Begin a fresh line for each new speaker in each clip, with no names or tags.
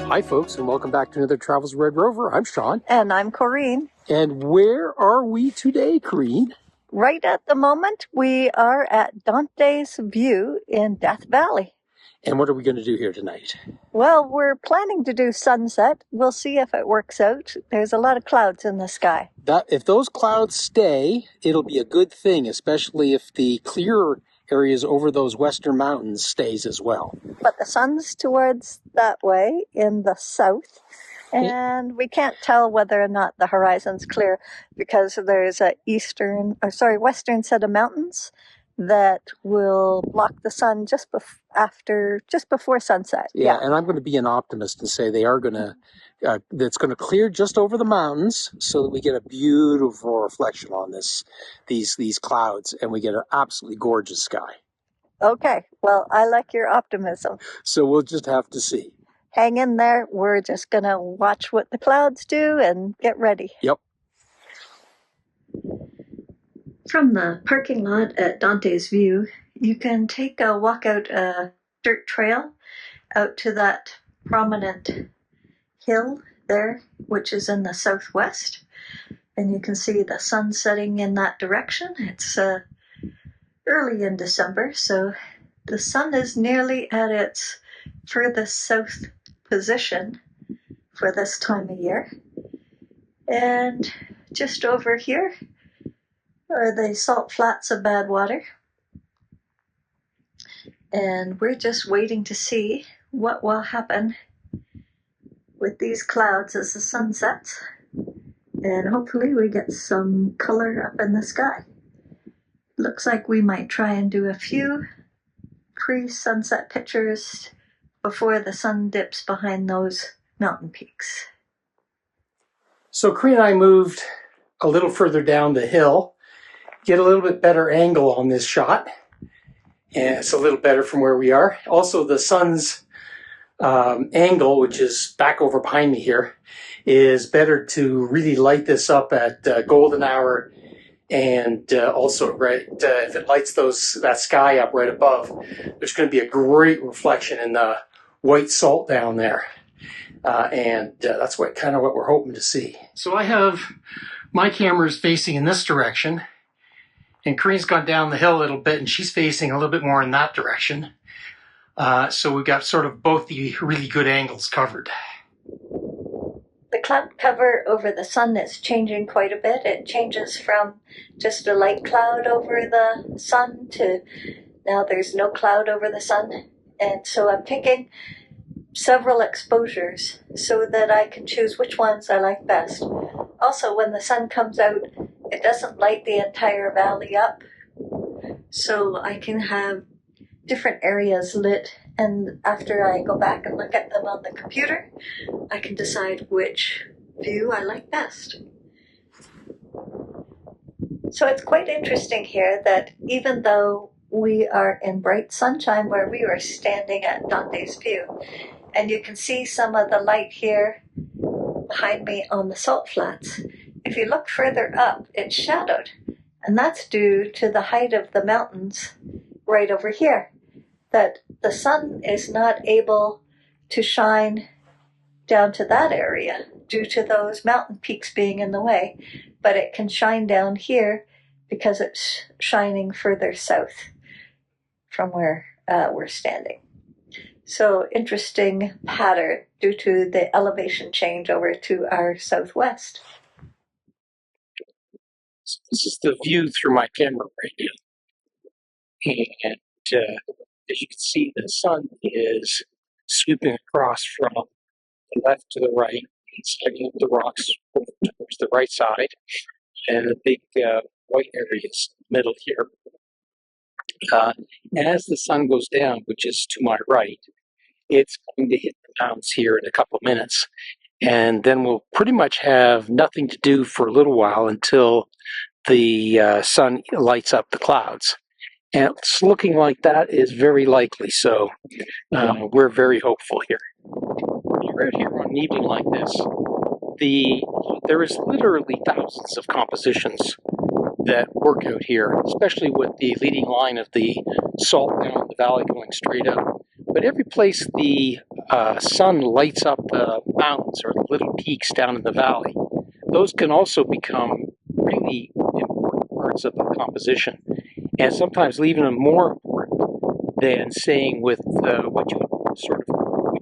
Hi folks, and welcome back to another Travels Red Rover. I'm Sean.
And I'm Corrine.
And where are we today, Corrine?
Right at the moment, we are at Dante's View in Death Valley.
And what are we going to do here tonight?
Well, we're planning to do sunset. We'll see if it works out. There's a lot of clouds in the sky.
If those clouds stay, it'll be a good thing, especially if the clearer areas over those western mountains stays as well.
But the sun's towards that way in the south, and we can't tell whether or not the horizon's clear because there's a western set of mountains that will block the sun just before sunset.
Yeah, and I'm going to be an optimist and say they are going to, it's going to clear just over the mountains so that we get a beautiful reflection on these clouds, and we get an absolutely gorgeous sky.
Okay, well, I like your optimism.
So we'll just have to see.
Hang in there. We're just going to watch what the clouds do and get ready.
Yep.
From the parking lot at Dante's View, you can take a walk out a dirt trail out to that prominent hill there, which is in the southwest. And you can see the sun setting in that direction. It's early in December, so the sun is nearly at its furthest south position for this time of year. And just over here are the salt flats of Badwater. And we're just waiting to see what will happen with these clouds as the sun sets. And hopefully we get some color up in the sky. Looks like we might try and do a few pre-sunset pictures before the sun dips behind those mountain peaks.
So Cree and I moved a little further down the hill, get a little bit better angle on this shot. And it's a little better from where we are. Also, the sun's angle, which is back over behind me here, is better to really light this up at golden hour. And also, if it lights that sky up right above, there's going to be a great reflection in the white salt down there. And that's what we're hoping to see. So I have my cameras facing in this direction. And Corinne's gone down the hill a little bit, and she's facing a little bit more in that direction. So we've got sort of both the really good angles covered.
The cloud cover over the sun is changing quite a bit. It changes from just a light cloud over the sun to now there's no cloud over the sun. And so I'm taking several exposures so that I can choose which ones I like best. Also, when the sun comes out, it doesn't light the entire valley up, so I can have different areas lit, and after I go back and look at them on the computer, I can decide which view I like best. So it's quite interesting here that even though we are in bright sunshine where we were standing at Dante's View, and you can see some of the light here behind me on the salt flats, if you look further up, it's shadowed, and that's due to the height of the mountains right over here, that the sun is not able to shine down to that area due to those mountain peaks being in the way, but it can shine down here because it's shining further south from where we're standing. So interesting pattern due to the elevation change over to our southwest.
So this is the view through my camera right now. And as you can see, the sun is sweeping across from the left to the right, sliding up the rocks over towards the right side, and the big white areas in the middle here. As the sun goes down, which is to my right, it's going to hit the mountains here in a couple of minutes. And then we'll pretty much have nothing to do for a little while until the sun lights up the clouds. And it's looking like that is very likely, so we're very hopeful here. When you're out here on an evening like this, there is literally thousands of compositions that work out here, especially with the leading line of the salt down the valley going straight up. But every place the sun lights up the mountains or the little peaks down in the valley, those can also become really important parts of the composition, and sometimes even more important than saying with what you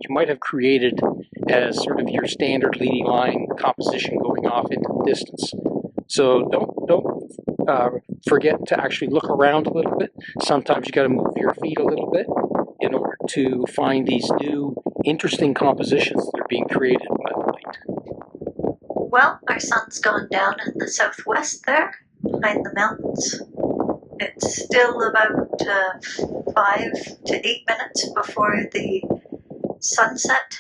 might have created as sort of your standard leading line composition going off into the distance. So don't forget to actually look around a little bit. Sometimes you got to move your feet a little bit in order to find these new interesting compositions that are being created by the light.
Well, our sun's gone down in the southwest there, behind the mountains. It's still about 5 to 8 minutes before the sunset,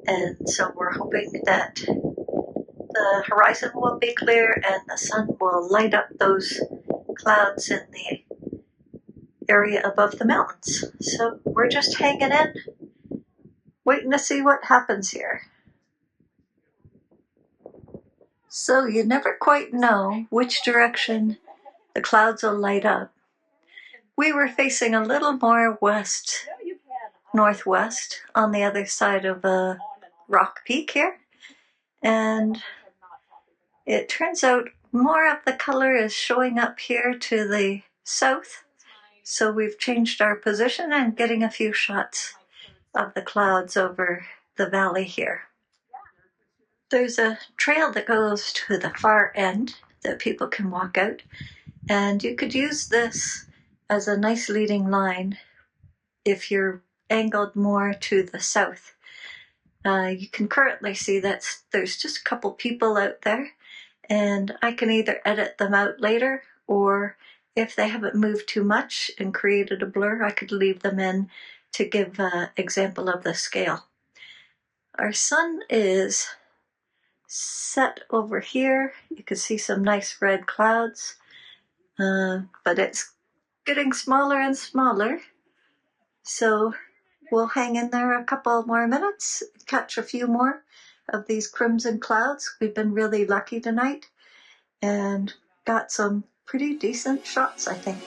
and so we're hoping that the horizon will be clear and the sun will light up those clouds in the area above the mountains. So we're just hanging in, waiting to see what happens here. So you never quite know which direction the clouds will light up. We were facing a little more northwest on the other side of a rock peak here, and it turns out more of the color is showing up here to the south, so we've changed our position and getting a few shots of the clouds over the valley here. There's a trail that goes to the far end that people can walk out, and you could use this as a nice leading line if you're angled more to the south. You can currently see that there's just a couple people out there, and I can either edit them out later, or if they haven't moved too much and created a blur, I could leave them in to give an example of the scale. Our sun is set over here. You can see some nice red clouds, but it's getting smaller and smaller. So we'll hang in there a couple more minutes, catch a few more of these crimson clouds. We've been really lucky tonight and got some pretty decent shots, I think.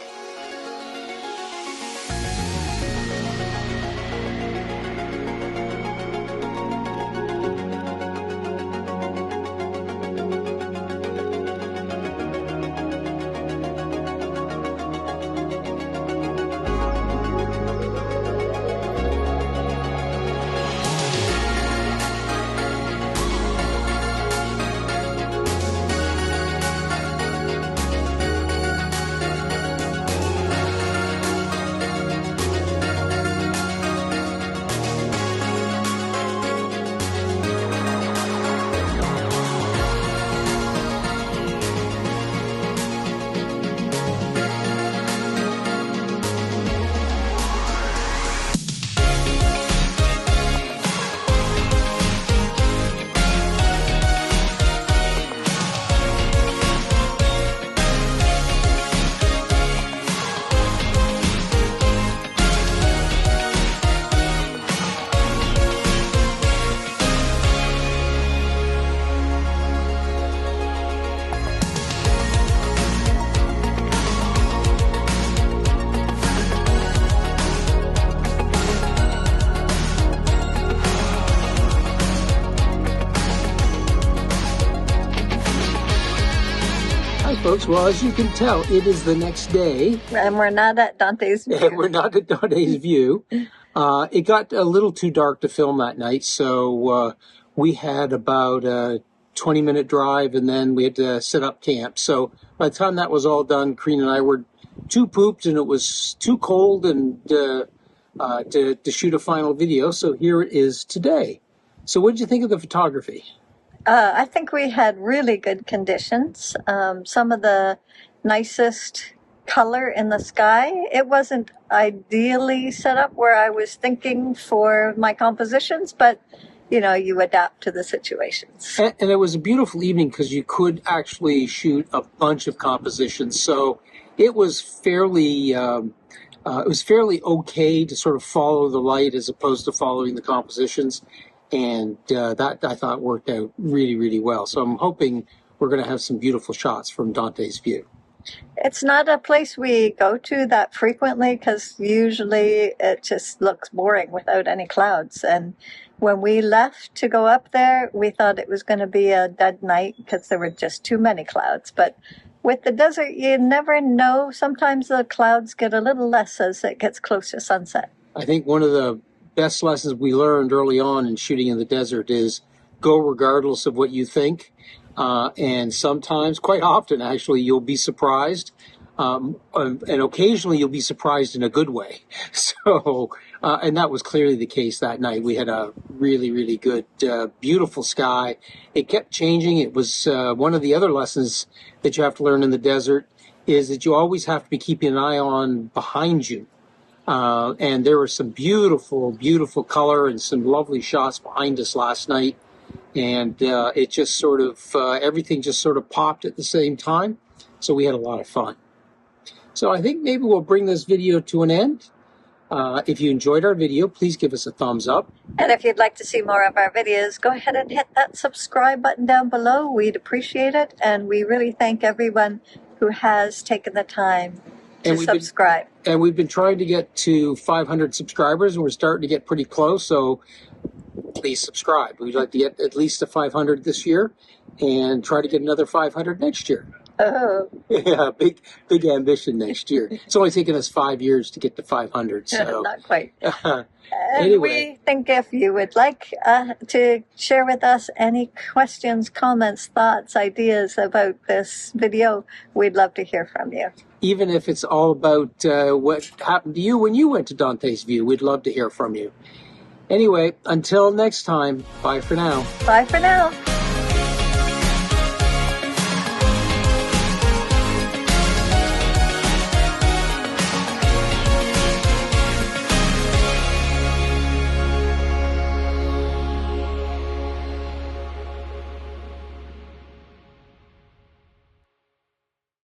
Folks, well, as you can tell, it is the next day.
And we're not at Dante's View.
We're not at Dante's View. It got a little too dark to film that night, so we had about a 20-minute drive, and then we had to set up camp. So by the time that was all done, Kareen and I were too pooped, and it was too cold and to shoot a final video, so here it is today. So what did you think of the photography?
I think we had really good conditions. Some of the nicest color in the sky. It wasn't ideally set up where I was thinking for my compositions, but you know, you adapt to the situations.
And it was a beautiful evening because you could actually shoot a bunch of compositions. So it was fairly okay to sort of follow the light as opposed to following the compositions. And that I thought worked out really, really well. So I'm hoping we're going to have some beautiful shots from Dante's View.
It's not a place we go to that frequently because usually it just looks boring without any clouds. And when we left to go up there, we thought it was going to be a dead night because there were just too many clouds. But with the desert, you never know. Sometimes the clouds get a little less as it gets close to sunset.
I think one of the best lessons we learned early on in shooting in the desert is go regardless of what you think. And sometimes, quite often actually, you'll be surprised. And occasionally you'll be surprised in a good way. So, and that was clearly the case that night. We had a really, really good, beautiful sky. It kept changing. It was one of the other lessons that you have to learn in the desert is that you always have to be keeping an eye on behind you. And there was some beautiful, beautiful color and some lovely shots behind us last night. And it just sort of, everything just sort of popped at the same time. So we had a lot of fun. So I think maybe we'll bring this video to an end. If you enjoyed our video, please give us a thumbs up.
And if you'd like to see more of our videos, go ahead and hit that subscribe button down below. We'd appreciate it. And we really thank everyone who has taken the time to subscribe.
And we've been trying to get to 500 subscribers, and we're starting to get pretty close. So please subscribe. We'd like to get at least to 500 this year and try to get another 500 next year.
Oh.
Yeah, big ambition next year. It's only taken us 5 years to get to 500. So.
Not quite.
Anyway.
We think if you would like to share with us any questions, comments, thoughts, ideas about this video, we'd love to hear from you.
Even if it's all about what happened to you when you went to Dante's View, we'd love to hear from you. Anyway, until next time, bye for now.
Bye for now.